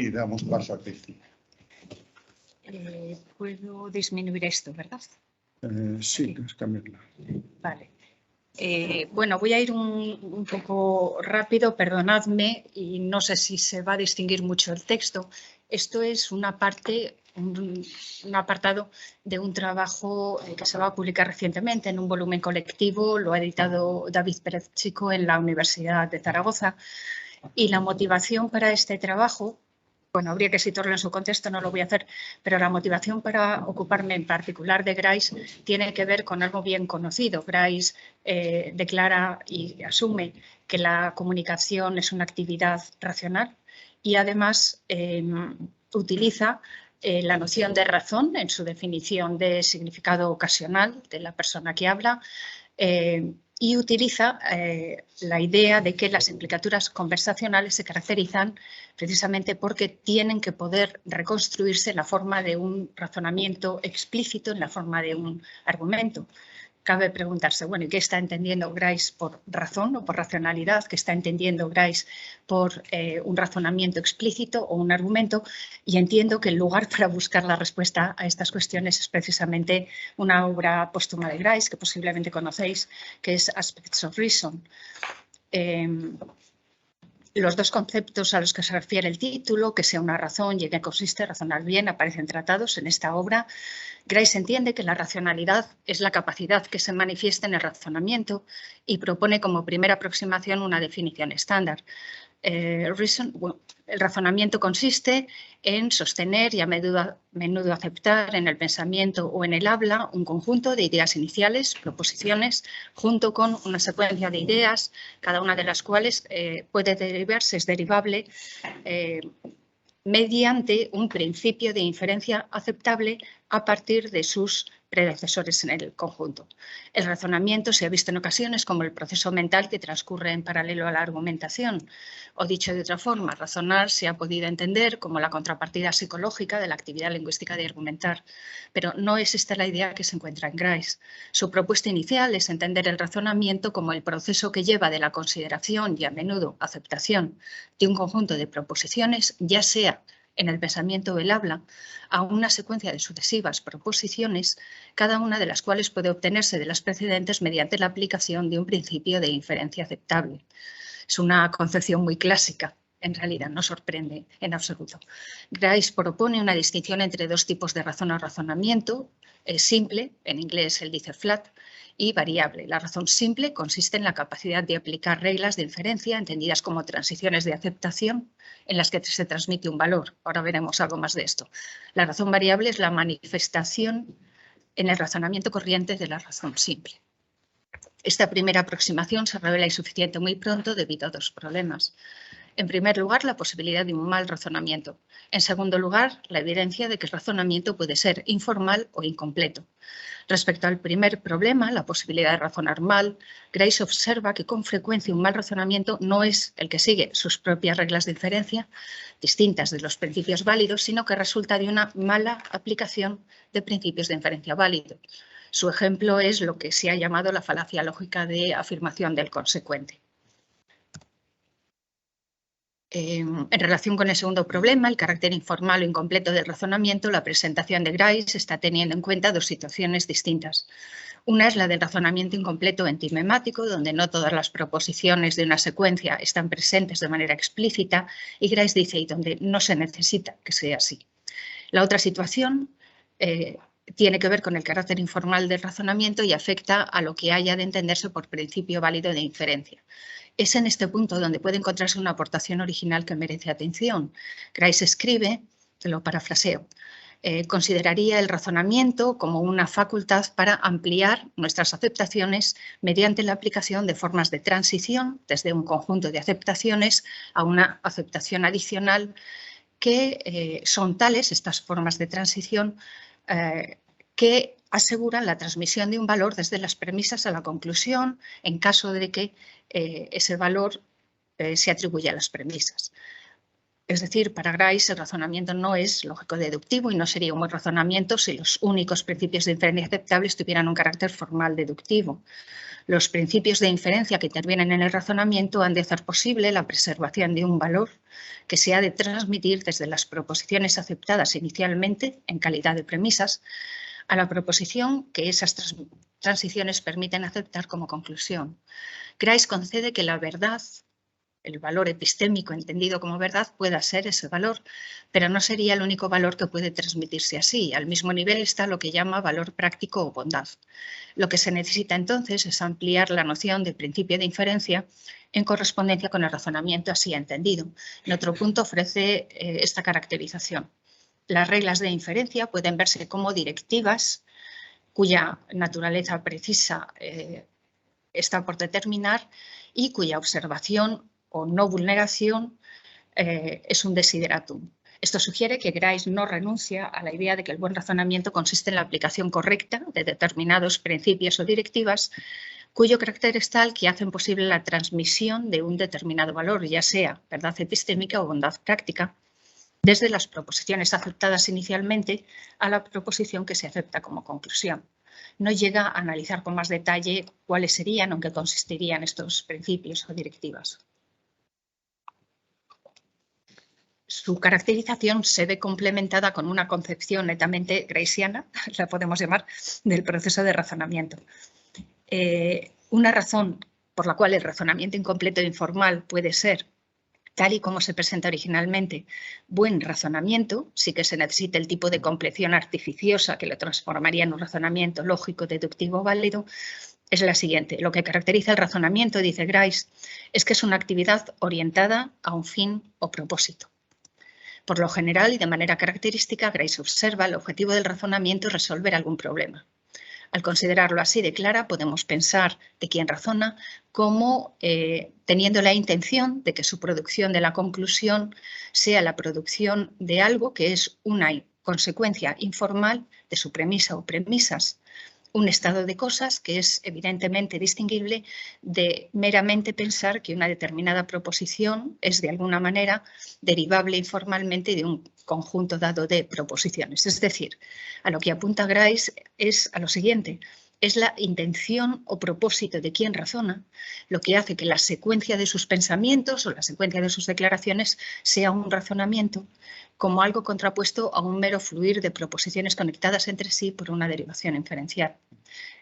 y damos paso a Cristina. Puedo disminuir esto, ¿verdad? Sí, puedes cambiarla. Vale. Bueno, voy a ir un poco rápido, perdonadme, y no sé si se va a distinguir mucho el texto. Esto es una parte, un apartado de un trabajo que se va a publicar recientemente en un volumen colectivo. Lo ha editado David Pérez Chico en la Universidad de Zaragoza. Y la motivación para este trabajo, bueno, habría que situarlo en su contexto, no lo voy a hacer, pero la motivación para ocuparme en particular de Grice tiene que ver con algo bien conocido. Grice declara y asume que la comunicación es una actividad racional y además utiliza la noción de razón en su definición de significado ocasional de la persona que habla, y utiliza la idea de que las implicaturas conversacionales se caracterizan precisamente porque tienen que poder reconstruirse en la forma de un razonamiento explícito, en la forma de un argumento. Cabe preguntarse, bueno, ¿y qué está entendiendo Grice por razón o por racionalidad? ¿Qué está entendiendo Grice por un razonamiento explícito o un argumento? Y entiendo que el lugar para buscar la respuesta a estas cuestiones es precisamente una obra póstuma de Grice, que posiblemente conocéis, que es Aspects of Reason. Los dos conceptos a los que se refiere el título, que sea una razón y en qué consiste razonar bien, aparecen tratados en esta obra. Grice entiende que la racionalidad es la capacidad que se manifiesta en el razonamiento y propone como primera aproximación una definición estándar. El razonamiento consiste en sostener y a menudo aceptar en el pensamiento o en el habla un conjunto de ideas iniciales, proposiciones, junto con una secuencia de ideas, cada una de las cuales puede derivarse, es derivable, mediante un principio de inferencia aceptable a partir de sus predecesores en el conjunto. El razonamiento se ha visto en ocasiones como el proceso mental que transcurre en paralelo a la argumentación. O dicho de otra forma, razonar se ha podido entender como la contrapartida psicológica de la actividad lingüística de argumentar. Pero no es esta la idea que se encuentra en Grice. Su propuesta inicial es entender el razonamiento como el proceso que lleva de la consideración y a menudo aceptación de un conjunto de proposiciones, ya sea en el pensamiento o el habla, a una secuencia de sucesivas proposiciones, cada una de las cuales puede obtenerse de las precedentes mediante la aplicación de un principio de inferencia aceptable. Es una concepción muy clásica, en realidad no sorprende en absoluto. Grice propone una distinción entre dos tipos de razón o razonamiento, simple, en inglés él dice flat, y variable. La razón simple consiste en la capacidad de aplicar reglas de inferencia entendidas como transiciones de aceptación en las que se transmite un valor. Ahora veremos algo más de esto. La razón variable es la manifestación en el razonamiento corriente de la razón simple. Esta primera aproximación se revela insuficiente muy pronto debido a dos problemas. En primer lugar, la posibilidad de un mal razonamiento. En segundo lugar, la evidencia de que el razonamiento puede ser informal o incompleto. Respecto al primer problema, la posibilidad de razonar mal, Grice observa que con frecuencia un mal razonamiento no es el que sigue sus propias reglas de inferencia, distintas de los principios válidos, sino que resulta de una mala aplicación de principios de inferencia válidos. Su ejemplo es lo que se ha llamado la falacia lógica de afirmación del consecuente. En relación con el segundo problema, el carácter informal o incompleto del razonamiento, la presentación de Grice está teniendo en cuenta dos situaciones distintas. Una es la del razonamiento incompleto entimemático, donde no todas las proposiciones de una secuencia están presentes de manera explícita, y Grice dice, y donde no se necesita que sea así. La otra situación tiene que ver con el carácter informal del razonamiento y afecta a lo que haya de entenderse por principio válido de inferencia. Es en este punto donde puede encontrarse una aportación original que merece atención. Grice escribe, lo parafraseo, consideraría el razonamiento como una facultad para ampliar nuestras aceptaciones mediante la aplicación de formas de transición desde un conjunto de aceptaciones a una aceptación adicional que son tales, estas formas de transición, que aseguran la transmisión de un valor desde las premisas a la conclusión en caso de que ese valor se atribuya a las premisas. Es decir, para Grice el razonamiento no es lógico-deductivo y no sería un buen razonamiento si los únicos principios de inferencia aceptables tuvieran un carácter formal deductivo. Los principios de inferencia que intervienen en el razonamiento han de hacer posible la preservación de un valor que se ha de transmitir desde las proposiciones aceptadas inicialmente en calidad de premisas a la proposición que esas transiciones permiten aceptar como conclusión. Grice concede que la verdad, el valor epistémico entendido como verdad, pueda ser ese valor, pero no sería el único valor que puede transmitirse así. Al mismo nivel está lo que llama valor práctico o bondad. Lo que se necesita entonces es ampliar la noción de principio de inferencia en correspondencia con el razonamiento así entendido. En otro punto ofrece esta caracterización. Las reglas de inferencia pueden verse como directivas cuya naturaleza precisa está por determinar y cuya observación o no vulneración es un desideratum. Esto sugiere que Grice no renuncia a la idea de que el buen razonamiento consiste en la aplicación correcta de determinados principios o directivas cuyo carácter es tal que hacen posible la transmisión de un determinado valor, ya sea verdad epistémica o bondad práctica, desde las proposiciones aceptadas inicialmente a la proposición que se acepta como conclusión. No llega a analizar con más detalle cuáles serían o en qué consistirían estos principios o directivas. Su caracterización se ve complementada con una concepción netamente graysiana, la podemos llamar, del proceso de razonamiento. Una razón por la cual el razonamiento incompleto e informal puede ser, tal y como se presenta originalmente, buen razonamiento, sí que se necesita el tipo de compleción artificiosa que lo transformaría en un razonamiento lógico, deductivo, válido, es la siguiente. Lo que caracteriza el razonamiento, dice Grice, es que es una actividad orientada a un fin o propósito. Por lo general y de manera característica, Grice observa el objetivo del razonamiento es resolver algún problema. Al considerarlo así de clara, podemos pensar de quien razona como teniendo la intención de que su producción de la conclusión sea la producción de algo que es una consecuencia informal de su premisa o premisas, un estado de cosas que es evidentemente distinguible de meramente pensar que una determinada proposición es de alguna manera derivable informalmente de un conjunto dado de proposiciones. Es decir, a lo que apunta Grice es a lo siguiente. Es la intención o propósito de quien razona lo que hace que la secuencia de sus pensamientos o la secuencia de sus declaraciones sea un razonamiento como algo contrapuesto a un mero fluir de proposiciones conectadas entre sí por una derivación inferencial.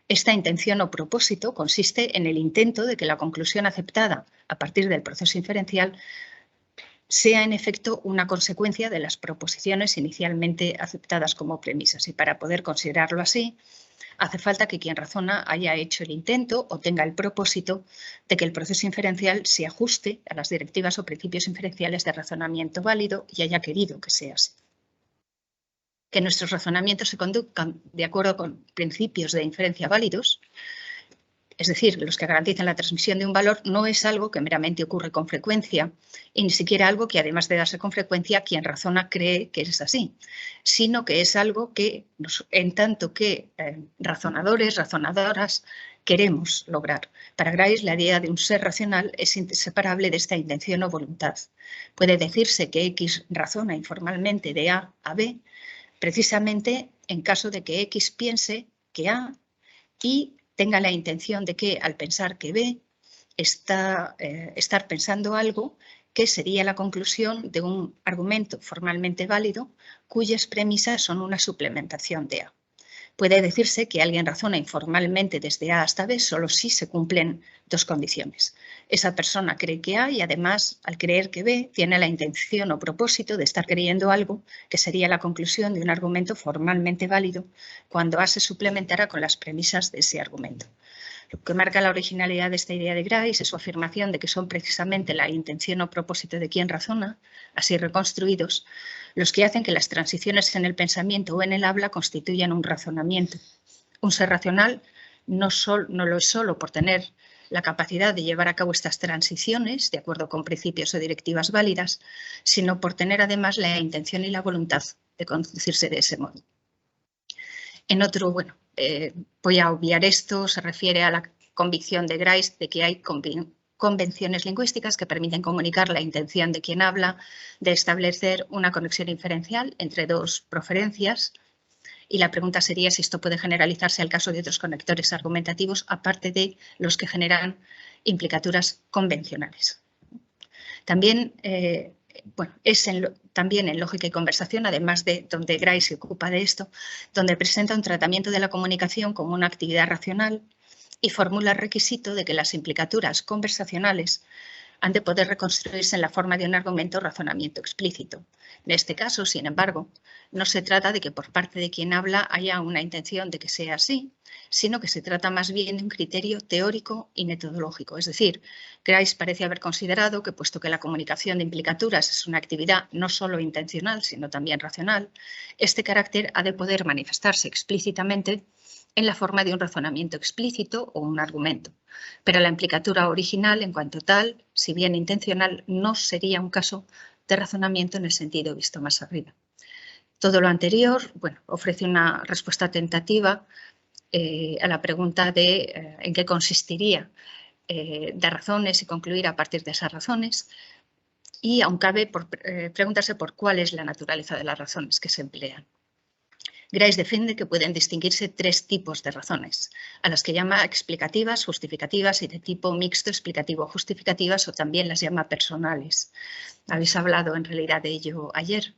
Esta intención o propósito consiste en el intento de que la conclusión aceptada a partir del proceso inferencial sea en efecto una consecuencia de las proposiciones inicialmente aceptadas como premisas. Y para poder considerarlo así, hace falta que quien razona haya hecho el intento o tenga el propósito de que el proceso inferencial se ajuste a las directivas o principios inferenciales de razonamiento válido y haya querido que sea así. Que nuestros razonamientos se conduzcan de acuerdo con principios de inferencia válidos, es decir, los que garantizan la transmisión de un valor, no es algo que meramente ocurre con frecuencia y ni siquiera algo que, además de darse con frecuencia, quien razona cree que es así, sino que es algo que, en tanto que razonadores, razonadoras, queremos lograr. Para Grice, la idea de un ser racional es inseparable de esta intención o voluntad. Puede decirse que X razona informalmente de A a B, precisamente en caso de que X piense que A y tenga la intención de que, al pensar que B, estar pensando algo que sería la conclusión de un argumento formalmente válido cuyas premisas son una suplementación de A. Puede decirse que alguien razona informalmente desde A hasta B solo si se cumplen dos condiciones. Esa persona cree que A y además, al creer que B, tiene la intención o propósito de estar creyendo algo que sería la conclusión de un argumento formalmente válido cuando A se suplementara con las premisas de ese argumento. Lo que marca la originalidad de esta idea de Grice es su afirmación de que son precisamente la intención o propósito de quien razona, así reconstruidos, los que hacen que las transiciones en el pensamiento o en el habla constituyan un razonamiento. Un ser racional no lo es solo por tener la capacidad de llevar a cabo estas transiciones de acuerdo con principios o directivas válidas, sino por tener además la intención y la voluntad de conducirse de ese modo. En otro, voy a obviar esto, se refiere a la convicción de Grice de que hay convenciones lingüísticas que permiten comunicar la intención de quien habla, de establecer una conexión inferencial entre dos proferencias Y la pregunta sería si esto puede generalizarse al caso de otros conectores argumentativos, aparte de los que generan implicaturas convencionales. También, también en lógica y conversación, además de donde Grice se ocupa de esto, donde presenta un tratamiento de la comunicación como una actividad racional y formula el requisito de que las implicaturas conversacionales han de poder reconstruirse en la forma de un argumento o razonamiento explícito. En este caso, sin embargo, no se trata de que por parte de quien habla haya una intención de que sea así, sino que se trata más bien de un criterio teórico y metodológico. Es decir, Grice parece haber considerado que, puesto que la comunicación de implicaturas es una actividad no solo intencional, sino también racional, este carácter ha de poder manifestarse explícitamente en la forma de un razonamiento explícito o un argumento. Pero la implicatura original, en cuanto tal, si bien intencional, no sería un caso de razonamiento en el sentido visto más arriba. Todo lo anterior, ofrece una respuesta tentativa a la pregunta de en qué consistiría dar razones y concluir a partir de esas razones. Y aún cabe preguntarse por cuál es la naturaleza de las razones que se emplean. Grice defiende que pueden distinguirse tres tipos de razones, a las que llama explicativas, justificativas y de tipo mixto explicativo-justificativas, o también las llama personales. Habéis hablado en realidad de ello ayer.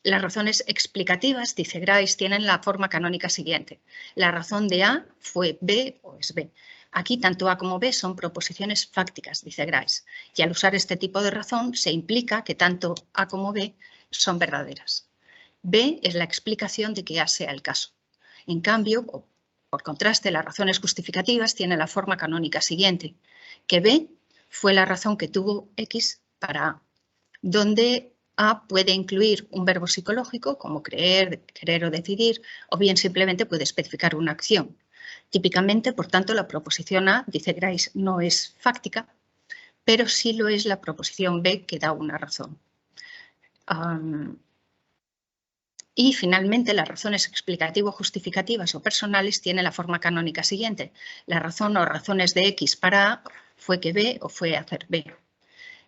Las razones explicativas, dice Grice, tienen la forma canónica siguiente. La razón de A fue B o es B. Aquí tanto A como B son proposiciones fácticas, dice Grice, y al usar este tipo de razón se implica que tanto A como B son verdaderas. B es la explicación de que A sea el caso. En cambio, por contraste, las razones justificativas tienen la forma canónica siguiente, que B fue la razón que tuvo X para A, donde A puede incluir un verbo psicológico como creer, querer o decidir, o bien simplemente puede especificar una acción. Típicamente, por tanto, la proposición A, dice Grice, no es fáctica, pero sí lo es la proposición B que da una razón. Y finalmente, las razones explicativo-justificativas o personales tienen la forma canónica siguiente. La razón o razones de X para A fue que B o fue hacer B.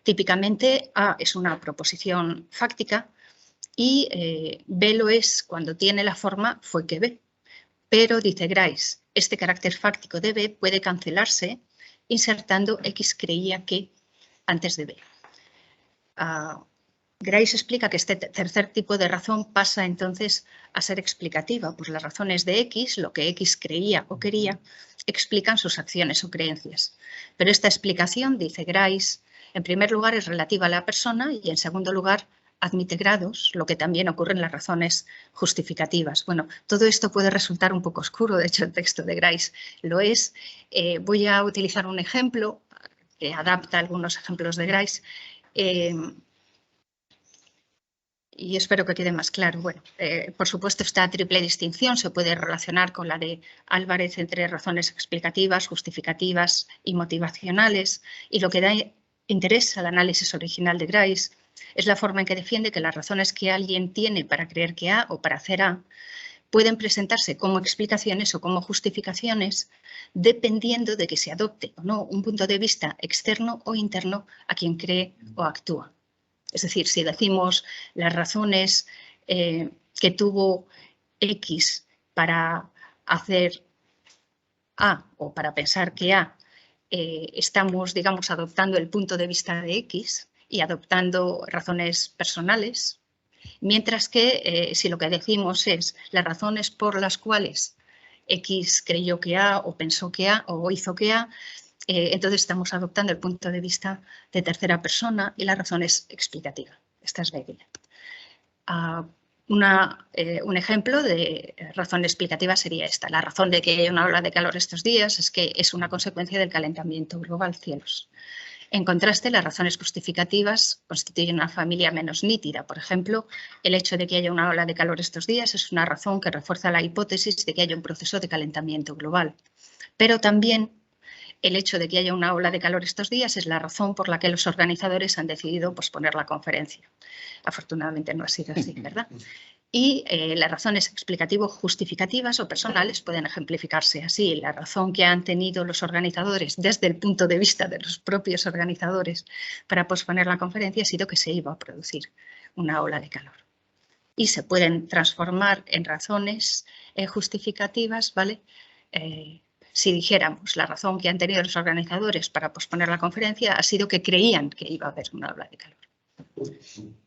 Típicamente A es una proposición fáctica y B lo es cuando tiene la forma fue que B. Pero, dice Grice, este carácter fáctico de B puede cancelarse insertando X creía que antes de B. Grice explica que este tercer tipo de razón pasa entonces a ser explicativa, pues las razones de X, lo que X creía o quería, explican sus acciones o creencias. Pero esta explicación, dice Grice, en primer lugar es relativa a la persona y en segundo lugar admite grados, lo que también ocurre en las razones justificativas. Bueno, todo esto puede resultar un poco oscuro, de hecho el texto de Grice lo es. Voy a utilizar un ejemplo que adapta algunos ejemplos de Grice. Y espero que quede más claro. Bueno, por supuesto, esta triple distinción se puede relacionar con la de Álvarez entre razones explicativas, justificativas y motivacionales. Y lo que da interés al análisis original de Grice es la forma en que defiende que las razones que alguien tiene para creer que A o para hacer A pueden presentarse como explicaciones o como justificaciones dependiendo de que se adopte o no un punto de vista externo o interno a quien cree o actúa. Es decir, si decimos las razones que tuvo X para hacer A o para pensar que A, estamos, digamos, adoptando el punto de vista de X y adoptando razones personales, mientras que si lo que decimos es las razones por las cuales X creyó que A o pensó que A o hizo que A, entonces estamos adoptando el punto de vista de tercera persona y la razón es explicativa. Esta es la idea. Un ejemplo de razón explicativa sería esta. La razón de que haya una ola de calor estos días es que es una consecuencia del calentamiento global, cielos. En contraste, las razones justificativas constituyen una familia menos nítida. Por ejemplo, el hecho de que haya una ola de calor estos días es una razón que refuerza la hipótesis de que haya un proceso de calentamiento global. Pero también el hecho de que haya una ola de calor estos días es la razón por la que los organizadores han decidido posponer la conferencia. Afortunadamente no ha sido así, ¿verdad? Y las razones explicativo-justificativas o personales pueden ejemplificarse así. La razón que han tenido los organizadores desde el punto de vista de los propios organizadores para posponer la conferencia ha sido que se iba a producir una ola de calor. y se pueden transformar en razones justificativas, ¿vale? Si dijéramos, la razón que han tenido los organizadores para posponer la conferencia ha sido que creían que iba a haber una ola de calor.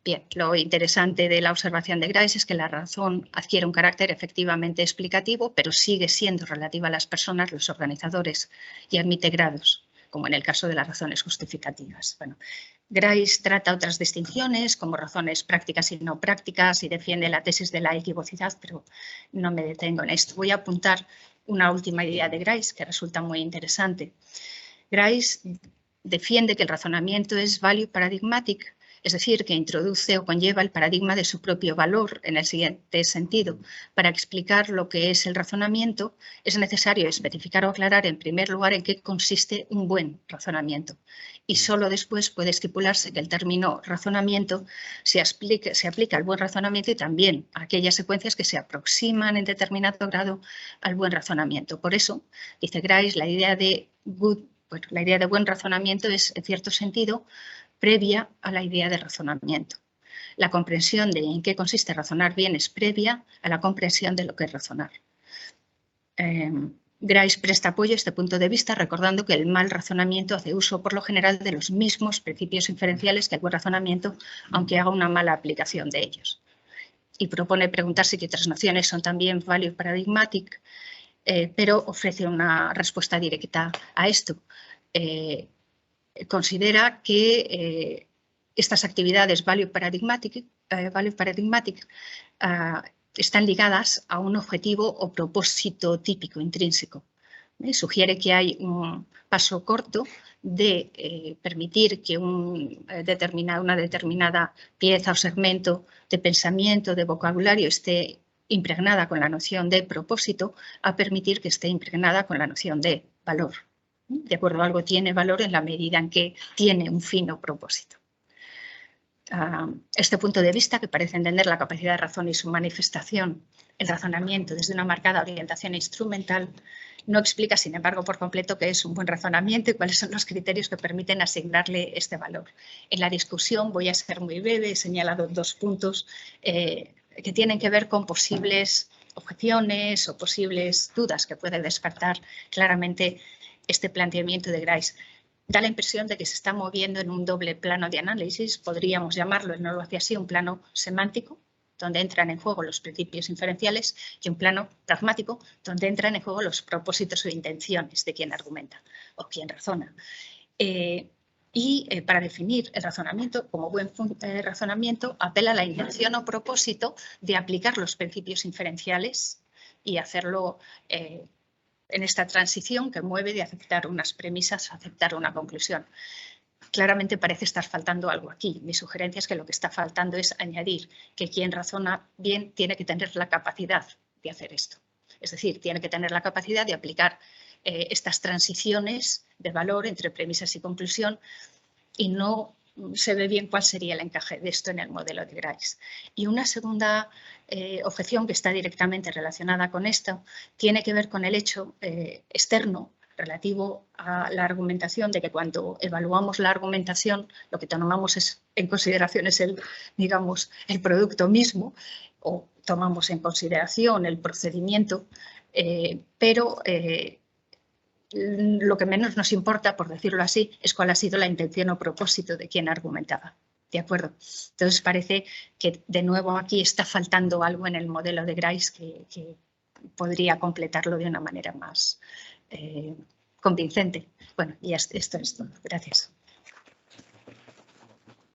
Bien, lo interesante de la observación de Grice es que la razón adquiere un carácter efectivamente explicativo, pero sigue siendo relativa a las personas, los organizadores, y admite grados, como en el caso de las razones justificativas. Bueno, Grice trata otras distinciones, como razones prácticas y no prácticas, y defiende la tesis de la equivocidad, pero no me detengo en esto. Voy a apuntar una última idea de Grice que resulta muy interesante. Grice defiende que el razonamiento es value paradigmatic, es decir, que introduce o conlleva el paradigma de su propio valor en el siguiente sentido. Para explicar lo que es el razonamiento, es necesario especificar o aclarar en primer lugar en qué consiste un buen razonamiento. Y solo después puede estipularse que el término razonamiento se aplica al buen razonamiento y también a aquellas secuencias que se aproximan en determinado grado al buen razonamiento. Por eso, dice Grice, la idea de buen razonamiento es, en cierto sentido, previa a la idea de razonamiento. La comprensión de en qué consiste razonar bien es previa a la comprensión de lo que es razonar. Grice presta apoyo a este punto de vista recordando que el mal razonamiento hace uso por lo general de los mismos principios inferenciales que el buen razonamiento, aunque haga una mala aplicación de ellos. Y propone preguntarse si otras nociones son también value paradigmatic, pero ofrece una respuesta directa a esto. Considera que estas actividades value paradigmatic están ligadas a un objetivo o propósito típico, intrínseco. Sugiere que hay un paso corto de permitir que una determinada pieza o segmento de pensamiento, de vocabulario, esté impregnada con la noción de propósito, a permitir que esté impregnada con la noción de valor. De acuerdo, algo tiene valor en la medida en que tiene un fin o propósito. Este punto de vista, que parece entender la capacidad de razón y su manifestación, el razonamiento desde una marcada orientación instrumental, no explica, sin embargo, por completo qué es un buen razonamiento y cuáles son los criterios que permiten asignarle este valor. En la discusión voy a ser muy breve, he señalado 2 puntos que tienen que ver con posibles objeciones o posibles dudas que puede despertar claramente este planteamiento de Grice. Da la impresión de que se está moviendo en un doble plano de análisis, podríamos llamarlo, él no lo hacía así, un plano semántico, donde entran en juego los principios inferenciales, y un plano pragmático, donde entran en juego los propósitos o intenciones de quien argumenta o quien razona. Para definir el razonamiento como buen razonamiento, apela a la intención o propósito de aplicar los principios inferenciales y hacerlo en esta transición que mueve de aceptar unas premisas a aceptar una conclusión. Claramente parece estar faltando algo aquí. Mi sugerencia es que lo que está faltando es añadir que quien razona bien tiene que tener la capacidad de hacer esto. Es decir, tiene que tener la capacidad de aplicar estas transiciones de valor entre premisas y conclusión, y no se ve bien cuál sería el encaje de esto en el modelo de Grice. Y una segunda objeción que está directamente relacionada con esto tiene que ver con el hecho externo relativo a la argumentación, de que cuando evaluamos la argumentación lo que tomamos en consideración es el producto mismo, o tomamos en consideración el procedimiento, pero lo que menos nos importa, por decirlo así, es cuál ha sido la intención o propósito de quien argumentaba. ¿De acuerdo? Entonces parece que de nuevo aquí está faltando algo en el modelo de Grice que podría completarlo de una manera más convincente. Bueno, y esto es todo. Gracias.